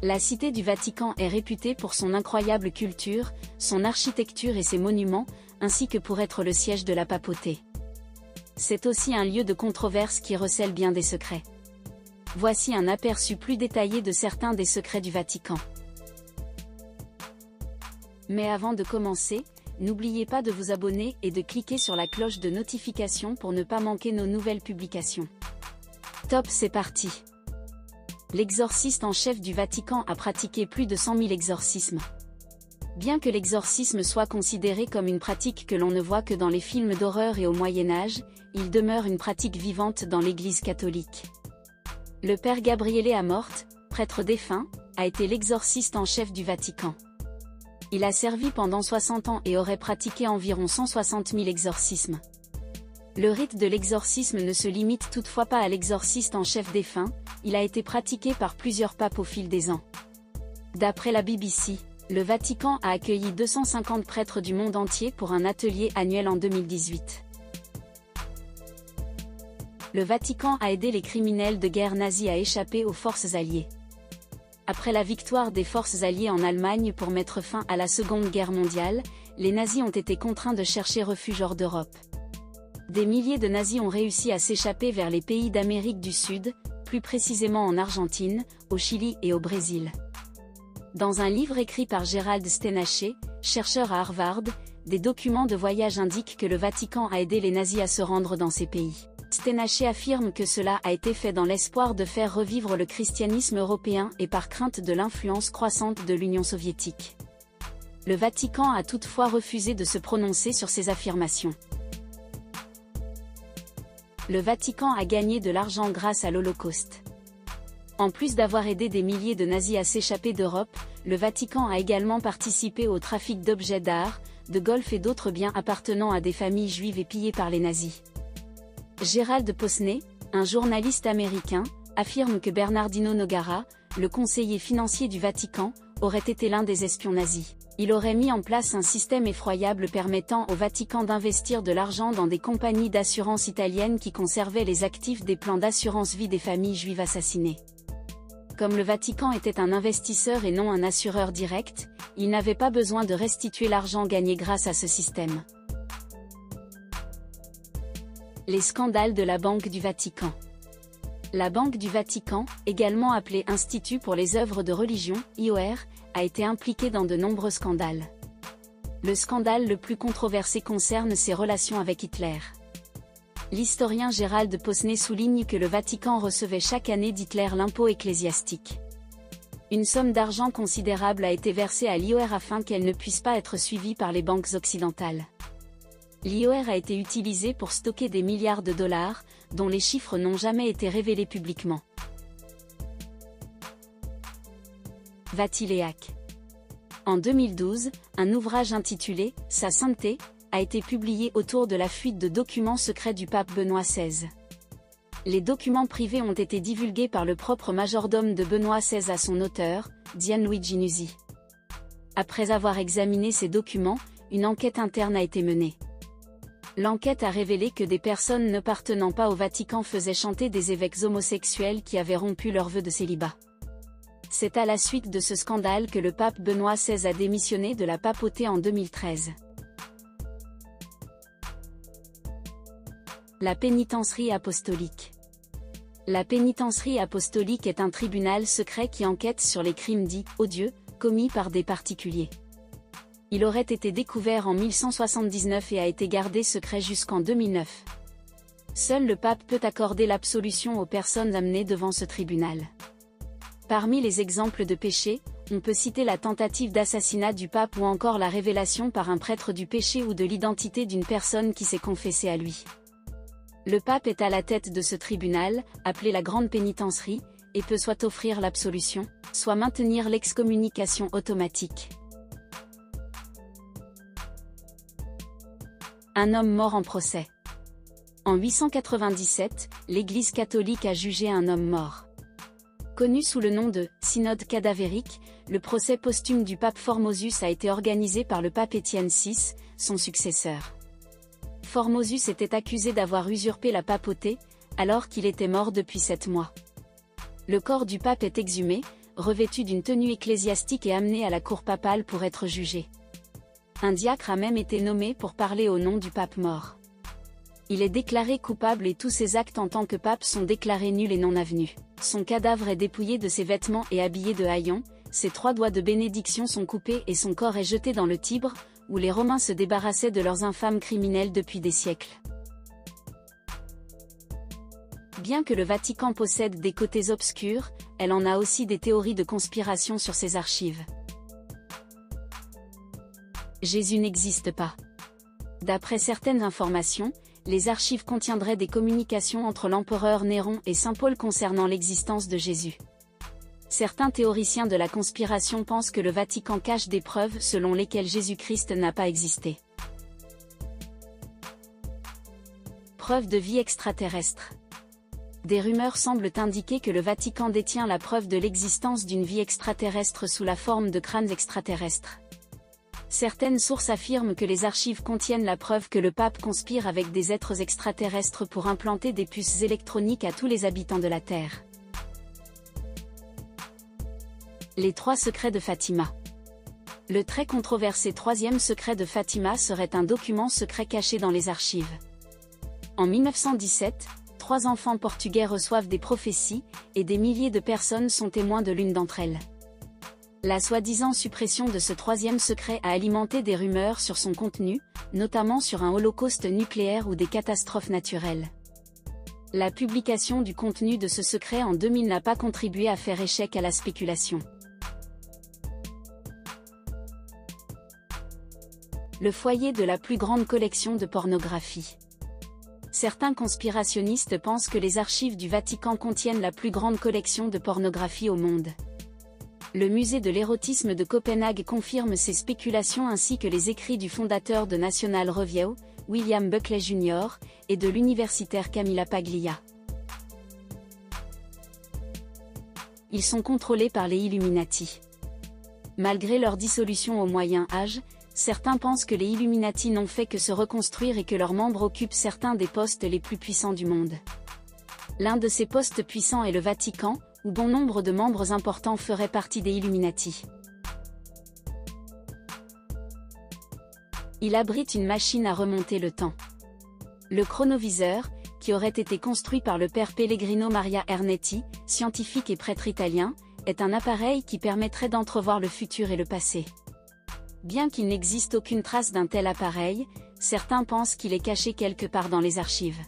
La cité du Vatican est réputée pour son incroyable culture, son architecture et ses monuments, ainsi que pour être le siège de la papauté. C'est aussi un lieu de controverse qui recèle bien des secrets. Voici un aperçu plus détaillé de certains des secrets du Vatican. Mais avant de commencer, n'oubliez pas de vous abonner et de cliquer sur la cloche de notification pour ne pas manquer nos nouvelles publications. Top, c'est parti! L'exorciste en chef du Vatican a pratiqué plus de 100 000 exorcismes. Bien que l'exorcisme soit considéré comme une pratique que l'on ne voit que dans les films d'horreur et au Moyen-Âge, il demeure une pratique vivante dans l'Église catholique. Le père Gabriele Amorth, prêtre défunt, a été l'exorciste en chef du Vatican. Il a servi pendant 60 ans et aurait pratiqué environ 160 000 exorcismes. Le rite de l'exorcisme ne se limite toutefois pas à l'exorciste en chef défunt, il a été pratiqué par plusieurs papes au fil des ans. D'après la BBC, le Vatican a accueilli 250 prêtres du monde entier pour un atelier annuel en 2018. Le Vatican a aidé les criminels de guerre nazis à échapper aux forces alliées. Après la victoire des forces alliées en Allemagne pour mettre fin à la Seconde Guerre mondiale, les nazis ont été contraints de chercher refuge hors d'Europe. Des milliers de nazis ont réussi à s'échapper vers les pays d'Amérique du Sud, plus précisément en Argentine, au Chili et au Brésil. Dans un livre écrit par Gerald Steinacher, chercheur à Harvard, des documents de voyage indiquent que le Vatican a aidé les nazis à se rendre dans ces pays. Steinacher affirme que cela a été fait dans l'espoir de faire revivre le christianisme européen et par crainte de l'influence croissante de l'Union soviétique. Le Vatican a toutefois refusé de se prononcer sur ces affirmations. Le Vatican a gagné de l'argent grâce à l'Holocauste. En plus d'avoir aidé des milliers de nazis à s'échapper d'Europe, le Vatican a également participé au trafic d'objets d'art, de golf et d'autres biens appartenant à des familles juives et pillés par les nazis. Gerald Posney, un journaliste américain, affirme que Bernardino Nogara, le conseiller financier du Vatican, aurait été l'un des espions nazis. Il aurait mis en place un système effroyable permettant au Vatican d'investir de l'argent dans des compagnies d'assurance italiennes qui conservaient les actifs des plans d'assurance vie des familles juives assassinées. Comme le Vatican était un investisseur et non un assureur direct, il n'avait pas besoin de restituer l'argent gagné grâce à ce système. Les scandales de la Banque du Vatican. La Banque du Vatican, également appelée Institut pour les œuvres de religion, IOR, a été impliquée dans de nombreux scandales. Le scandale le plus controversé concerne ses relations avec Hitler. L'historien Gerald Posney souligne que le Vatican recevait chaque année d'Hitler l'impôt ecclésiastique. Une somme d'argent considérable a été versée à l'IOR afin qu'elle ne puisse pas être suivie par les banques occidentales. L'IOR a été utilisé pour stocker des milliards de dollars, dont les chiffres n'ont jamais été révélés publiquement. Vatiléac. En 2012, un ouvrage intitulé « Sa sainteté » a été publié autour de la fuite de documents secrets du pape Benoît XVI. Les documents privés ont été divulgués par le propre majordome de Benoît XVI à son auteur, Gianluigi Nuzzi. Après avoir examiné ces documents, une enquête interne a été menée. L'enquête a révélé que des personnes n'appartenant pas au Vatican faisaient chanter des évêques homosexuels qui avaient rompu leur vœu de célibat. C'est à la suite de ce scandale que le pape Benoît XVI a démissionné de la papauté en 2013. La pénitencerie apostolique. La pénitencerie apostolique est un tribunal secret qui enquête sur les crimes dits « odieux » commis par des particuliers. Il aurait été découvert en 1179 et a été gardé secret jusqu'en 2009. Seul le pape peut accorder l'absolution aux personnes amenées devant ce tribunal. Parmi les exemples de péchés, on peut citer la tentative d'assassinat du pape ou encore la révélation par un prêtre du péché ou de l'identité d'une personne qui s'est confessée à lui. Le pape est à la tête de ce tribunal, appelé la Grande Pénitencerie, et peut soit offrir l'absolution, soit maintenir l'excommunication automatique. Un homme mort en procès. En 897, l'Église catholique a jugé un homme mort. Connu sous le nom de « synode cadavérique », le procès posthume du pape Formosus a été organisé par le pape Étienne VI, son successeur. Formosus était accusé d'avoir usurpé la papauté, alors qu'il était mort depuis 7 mois. Le corps du pape est exhumé, revêtu d'une tenue ecclésiastique et amené à la cour papale pour être jugé. Un diacre a même été nommé pour parler au nom du pape mort. Il est déclaré coupable et tous ses actes en tant que pape sont déclarés nuls et non avenus. Son cadavre est dépouillé de ses vêtements et habillé de haillons, ses 3 doigts de bénédiction sont coupés et son corps est jeté dans le Tibre, où les Romains se débarrassaient de leurs infâmes criminels depuis des siècles. Bien que le Vatican possède des côtés obscurs, elle en a aussi des théories de conspiration sur ses archives. Jésus n'existe pas. D'après certaines informations, les archives contiendraient des communications entre l'empereur Néron et saint Paul concernant l'existence de Jésus. Certains théoriciens de la conspiration pensent que le Vatican cache des preuves selon lesquelles Jésus-Christ n'a pas existé. Preuve de vie extraterrestre. Des rumeurs semblent indiquer que le Vatican détient la preuve de l'existence d'une vie extraterrestre sous la forme de crânes extraterrestres. Certaines sources affirment que les archives contiennent la preuve que le pape conspire avec des êtres extraterrestres pour implanter des puces électroniques à tous les habitants de la Terre. Les 3 secrets de Fatima. Le très controversé 3e secret de Fatima serait un document secret caché dans les archives. En 1917, 3 enfants portugais reçoivent des prophéties, et des milliers de personnes sont témoins de l'une d'entre elles. La soi-disant suppression de ce 3e secret a alimenté des rumeurs sur son contenu, notamment sur un holocauste nucléaire ou des catastrophes naturelles. La publication du contenu de ce secret en 2000 n'a pas contribué à faire échec à la spéculation. Le foyer de la plus grande collection de pornographie. Certains conspirationnistes pensent que les archives du Vatican contiennent la plus grande collection de pornographie au monde. Le musée de l'érotisme de Copenhague confirme ces spéculations ainsi que les écrits du fondateur de National Review, William Buckley Jr., et de l'universitaire Camilla Paglia. Ils sont contrôlés par les Illuminati. Malgré leur dissolution au Moyen Âge, certains pensent que les Illuminati n'ont fait que se reconstruire et que leurs membres occupent certains des postes les plus puissants du monde. L'un de ces postes puissants est le Vatican, où bon nombre de membres importants feraient partie des Illuminati. Il abrite une machine à remonter le temps. Le chronoviseur, qui aurait été construit par le père Pellegrino Maria Ernetti, scientifique et prêtre italien, est un appareil qui permettrait d'entrevoir le futur et le passé. Bien qu'il n'existe aucune trace d'un tel appareil, certains pensent qu'il est caché quelque part dans les archives.